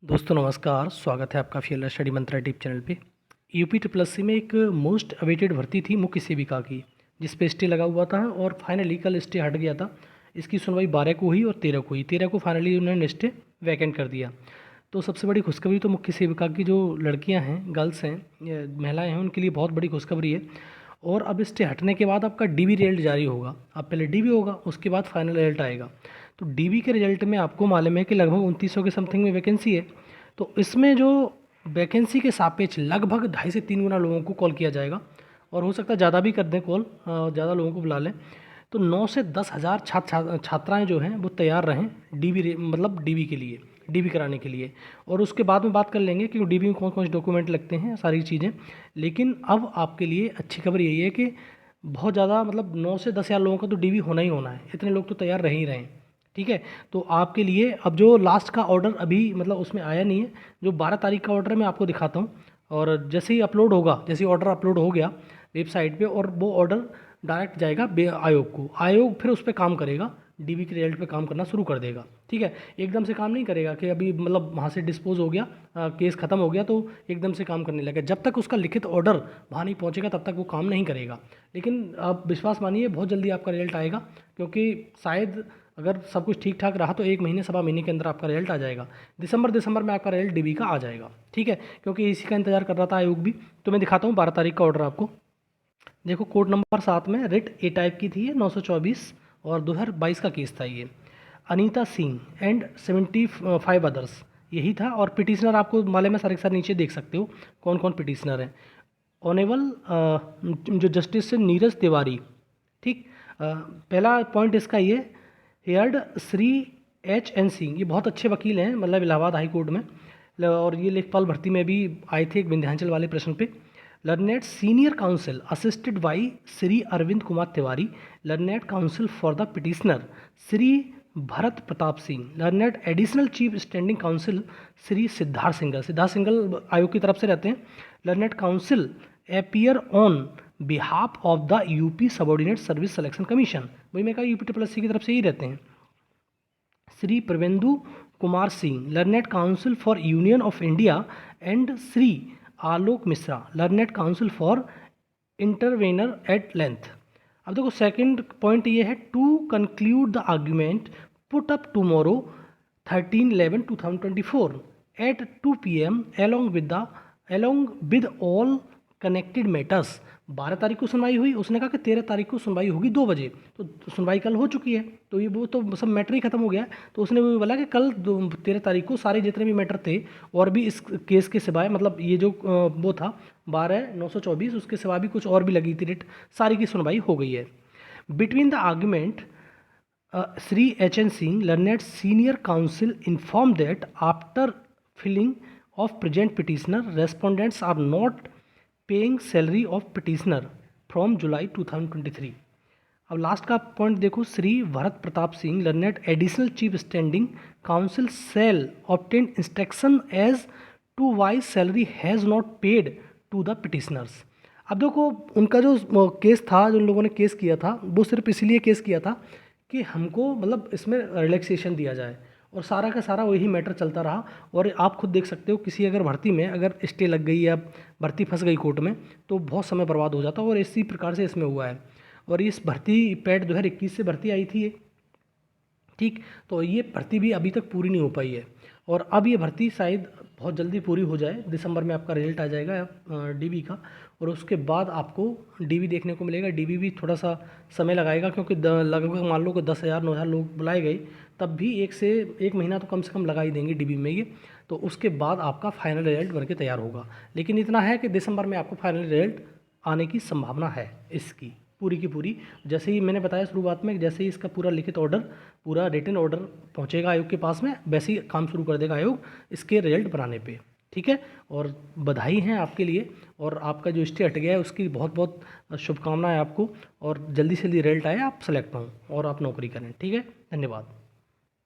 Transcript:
दोस्तों नमस्कार, स्वागत है आपका फील्ड स्टडी मंत्रा टिप चैनल पे। यूपी ट्रिपल एस सी में एक मोस्ट अवेटेड भर्ती थी मुख्य सेविका की, जिस पे स्टे लगा हुआ था और फाइनली कल स्टे हट गया था। इसकी सुनवाई 12 को हुई और 13 को हुई। 13 को फाइनली उन्होंने स्टे वैकेंट कर दिया। तो सबसे बड़ी खुशखबरी तो मुख्य सेविका की जो लड़कियाँ हैं, गर्ल्स हैं, महिलाएँ हैं, उनके लिए बहुत बड़ी खुशखबरी है। और अब स्टे हटने के बाद आपका डीबी रिजल्ट जारी होगा। अब पहले डीबी होगा, उसके बाद फाइनल रिजल्ट आएगा। तो डीबी के रिजल्ट में आपको मालूम है कि लगभग 2900 के समथिंग में वैकेंसी है। तो इसमें जो वैकेंसी के सापेक्ष लगभग 2.5 से 3 गुना लोगों को कॉल किया जाएगा, और हो सकता है ज़्यादा भी कर दें कॉल, ज़्यादा लोगों को बुला लें। तो 9 से 10 हज़ार छात्राएँ जो हैं वो तैयार रहें डीबी मतलब डीबी के लिए, डीबी कराने के लिए। और उसके बाद में बात कर लेंगे कि डीबी में कौन कौन से डॉक्यूमेंट लगते हैं, सारी चीज़ें। लेकिन अब आपके लिए अच्छी खबर यही है कि बहुत ज़्यादा मतलब 9 से 10 हज़ार लोगों का तो डीबी होना ही होना है। इतने लोग तो तैयार रह ही रहे हैं, ठीक है। तो आपके लिए अब जो लास्ट का ऑर्डर अभी मतलब उसमें आया नहीं है, जो 12 तारीख का ऑर्डर है मैं आपको दिखाता हूँ। और जैसे ही अपलोड होगा, जैसे ही ऑर्डर अपलोड हो गया वेबसाइट पे, और वो ऑर्डर डायरेक्ट जाएगा आयोग को। आयोग फिर उस पर काम करेगा, डीबी के रिजल्ट पे काम करना शुरू कर देगा, ठीक है। एकदम से काम नहीं करेगा कि अभी मतलब वहाँ से डिस्पोज हो गया, केस ख़त्म हो गया तो एकदम से काम करने लगे। जब तक उसका लिखित ऑर्डर वहाँ नहीं पहुँचेगा तब तक वो काम नहीं करेगा। लेकिन आप विश्वास मानिए बहुत जल्दी आपका रिजल्ट आएगा, क्योंकि शायद अगर सब कुछ ठीक ठाक रहा तो 1 महीने सवा महीने के अंदर आपका रिजल्ट आ जाएगा। दिसंबर में आपका रिजल्ट डीबी का आ जाएगा, ठीक है। क्योंकि इसी का इंतजार कर रहा था आयोग भी। तो मैं दिखाता हूँ 12 तारीख का ऑर्डर आपको। देखो कोड नंबर 7 में रिट ए टाइप की थी ये 924, और 2022 का केस था ये। अनीता सिंह एंड 75 अदर्स, यही था। और पिटिशनर आपको मालूम है, सारे के सारे नीचे देख सकते हो कौन कौन पिटिशनर हैं। ऑनेबल जो जस्टिस है नीरज तिवारी, ठीक। पहला पॉइंट इसका ये, हेयर्ड श्री H.N. सिंह, ये बहुत अच्छे वकील हैं, मतलब इलाहाबाद हाई कोर्ट में। और ये लेखपाल भर्ती में भी आए थे एक विंध्याचल वाले प्रश्न पे। Learned senior counsel assisted by Shri Arvind Kumar Tiwari, learned counsel for the petitioner Shri Bharat Pratap Singh, learned additional chief standing counsel Shri Siddharth Singhal. Siddharth Singhal आयोग की तरफ से रहते हैं। Learned counsel appear on behalf of the UP subordinate service selection commission, वही मैं कहा यूपी ट्रिपल एस सी की तरफ से ही रहते हैं। Shri Pravendu Kumar Singh, learned counsel for Union of India, and Shri Alok Mishra, learned counsel for intervener at length. अब देखो सेकंड पॉइंट ये है, to conclude the argument put up tomorrow 13/11/2024 at 2 PM along with all connected matters. 12 तारीख को सुनवाई हुई, उसने कहा कि 13 तारीख को सुनवाई होगी 2 बजे। तो सुनवाई कल हो चुकी है, तो ये वो तो सब मैटर ही खत्म हो गया है। तो उसने वो बोला कि कल 13 तारीख को सारे जितने भी मैटर थे और भी इस केस के सिवाय, मतलब ये जो वो था 12/924, उसके सिवा भी कुछ और भी लगी थी रिट, सारी की सुनवाई हो गई है। Between the argument Shri H.N. Singh, learned senior counsel inform that after filling of present petitioner respondents are not paying salary of petitioner from July 2023। अब लास्ट का पॉइंट देखो, Shri Bharat Pratap Singh, learned additional chief standing counsel shall obtain instruction as to why salary has not paid to the petitioners. अब देखो उनका जो case था, जो उन लोगों ने केस किया था, वो सिर्फ इसीलिए केस किया था कि हमको मतलब इसमें रिलैक्सेशन दिया जाए, और सारा का सारा वही मैटर चलता रहा। और आप खुद देख सकते हो, किसी अगर भर्ती में अगर स्टे लग गई या भर्ती फंस गई कोर्ट में तो बहुत समय बर्बाद हो जाता है, और इसी प्रकार से इसमें हुआ है। और इस भर्ती पैड 2021 से भर्ती आई थी ये, ठीक। तो ये भर्ती भी अभी तक पूरी नहीं हो पाई है, और अब ये भर्ती शायद बहुत जल्दी पूरी हो जाए। दिसंबर में आपका रिजल्ट आ जाएगा डीबी का, और उसके बाद आपको डीबी देखने को मिलेगा। डीबी भी थोड़ा सा समय लगाएगा, क्योंकि लगभग मान लो कि 10,000 9,000 लोग बुलाए गए, तब भी 1 महीना तो कम से कम लगा ही देंगे डीबी में ये। तो उसके बाद आपका फाइनल रिजल्ट बन के तैयार होगा। लेकिन इतना है कि दिसंबर में आपको फाइनल रिजल्ट आने की संभावना है इसकी पूरी की पूरी। जैसे ही मैंने बताया शुरुआत में, जैसे ही इसका पूरा लिखित ऑर्डर, पूरा रिटन ऑर्डर पहुंचेगा आयोग के पास में, वैसे ही काम शुरू कर देगा आयोग इसके रिजल्ट बनाने पे, ठीक है। और बधाई हैं आपके लिए, और आपका जो स्टे हट गया है उसकी बहुत बहुत शुभकामनाएं आपको। और जल्दी से जल्दी रिजल्ट आए, आप सेलेक्ट हों और आप नौकरी करें, ठीक है। धन्यवाद।